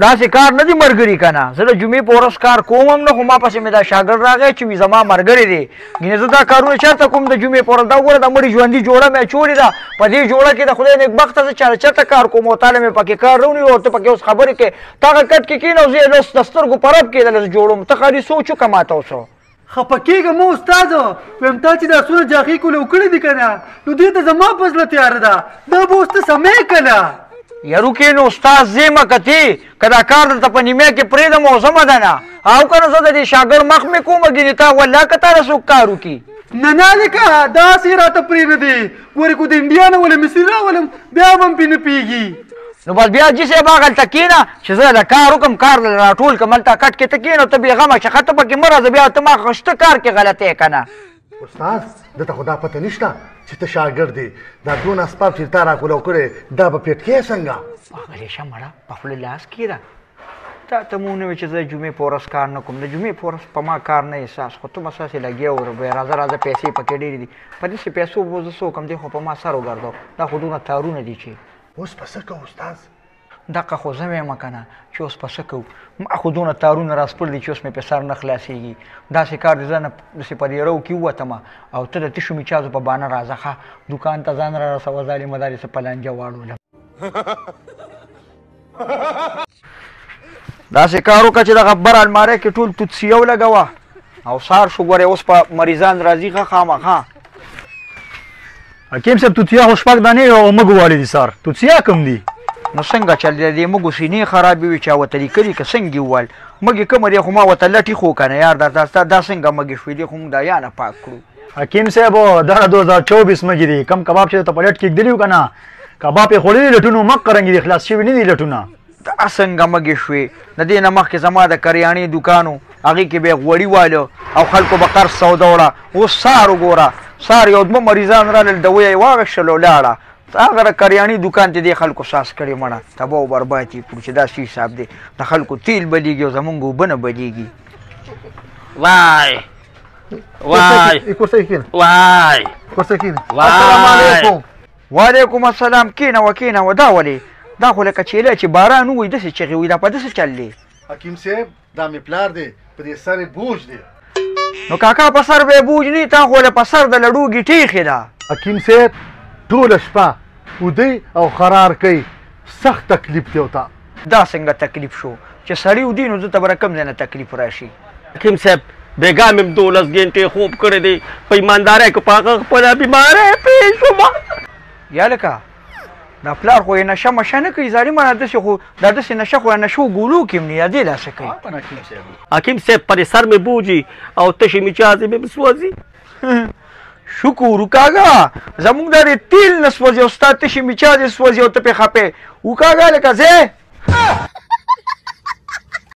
داسې کار نه دی ملګري که نه زه د جمعې په ورځ کار کوم هم نه خو ما پسې مې دا شاګرد راغی چې وي زما ملګری دی ګینې زه دا کارونه چېرته کوم د جمعې په ورځ دا وګوره د مړي ژوندي جوړه مې اچولې ده په دې جوړه کې د خدای نیکبخته زه چېرته کار کوم او تاله مې پکې کار راونیو او ته پکې اوس خبرې کوې ته هغه کټ کې کښېنه او زه یې د سترګو په رب کېدله زه جوړوم ته خالي سوچ وکړه ما ته اوس خفه کېږه مه استاده ویم تا چې دا څونه جاخې کولو کړي دي که نه نو دې ته زما په زړه تیاره ده دا به اوس ته سمې که نه یارو کې نو استاد زیمه کتې که دا کار درته په نیمه کې پرېږدم او زمه ده نه او که نه زه د دې شاګرد مخ مې کومه ګینې تا والله که تاله څوک کار وکړي نه نه لکه داسې راته پرېږدې ګورې کو د انډیا نه ولې مصري راولم بیا به هم پې نه پوهېږي نو بس بیا جي صاحب هغلته کښېنه چې زه د کار وکړم کار راټول کړم هلته کټ کې ته کښېنه ته بېغمه شه ښه ته پکې مه راځه بیا ته ما شته کار کې غلطی یې که نه استاد دته خو دا پته نشته چې ته شاګرد دی دا دونه اسباب چې تا راکولو کړی دا به پیټ کې څنګه هغه شه مړه په خوله لاس کېږده تا ته مو ونه وی چې زه د جمعې په ورځ کار نه کوم د جمعې په ورځ په ما کار نه احساس خو ته مساسې لګیا وره راځه راځه پیسې پکې ډېرې دي په داسې پیسو به زه څه وکړم دی خو په ما سر وګرځو دا خو دونه تارونه دي چې اوس په څه کوو استاد دقه خو زه وایم که نه چې اوس په څه کوو ما خو دونه تارونه راسپړ دي چې اوس مې په سر نه خلاصېږي داسې کار د زه نه داسې په دیرو کې ووتم او ته د تشو میچازو په بانه راځه ښه دوکان ته ځان را رسوه ظالمه دا دې څه په لانجه واړولم داسې کار وکړه چې دغه بر المارۍ کې ټول توتسیه ولګوه او سهار شو ګورې اوس په مریضان راځي ښه خامخا حکیم صاحب توتیا خو شپږ دانې او مږ والې دي سار توتیا کم دي نو څنګه چل دی دې مږو سینې خرابې وي چا ورته لیکلي که څنګه یې وویل مږې کومه دی خو ما ورته لټې خو که نه یار دا څنګه مږې شوې دي خو موږ دا یا نه پاک کړو حکیم صاحب دا 2024 مږې دي کم کباب چې ته په لټ کې ږدلي وو که نه کباب یې خوړلي لټونو مک رنګې دي خلاص شوي نه دي لټونه دا څنګه مږې شوې د دې نه مخکې زما د کریانې دوکان و هغې کې به یې غوړي واله او خلکو به قرض سوده وړه اوس سهار وګوره سهار یو دوه مریضان رالل دوی یې واغېښتل او لاړه هغه د کریانې دوکان ته دې خلکو ساس کړې مړه تباه او برباد یې کړو چې دا څه حساب دی د خلکو تیل بدېږي او زمونږ اوبه نه بدېږي وای وای وای السلام علیکم وعلیکم السلام کښېنه کښېنه دا ولې دا خو لکه چیلی چې باران ووایي داسې چغې وایي دا په داسې چل دی حکیم صاحب دا مې پلار دی په دې سر یې بوج دی نو کاکا په سر به یې بوج نه تا خو له په سر د لډوګي ټیښې ده حکیم صاحب ټوله شپه ودی او قرار کوي سخت تکلیف دی ورته دا څنګه تکلیف شو چې سړی ودي نو ده ته به له کوم ځای نه تکلیف راشي حکیم صاحب بېګا مې 12 ګنټې خوب کړی دی په ایماندارۍ کې په هغه خپله بیمارۍ پېښ شومه یا لکه دا پلار خو یې نشه مشه نه کوي ظالمه داسې خو دا داسې نشه خو نشو ګولو کې هم نه یا دې داسې کوي حکیم صاحب پر سر مې بوجي او تشې میچازې مې سوځي شکر وکاږه زمونږ دا د تیل نه سوځي او ستا تشې میچازې سوځي او ته پې خپې وکاږه لکه ځې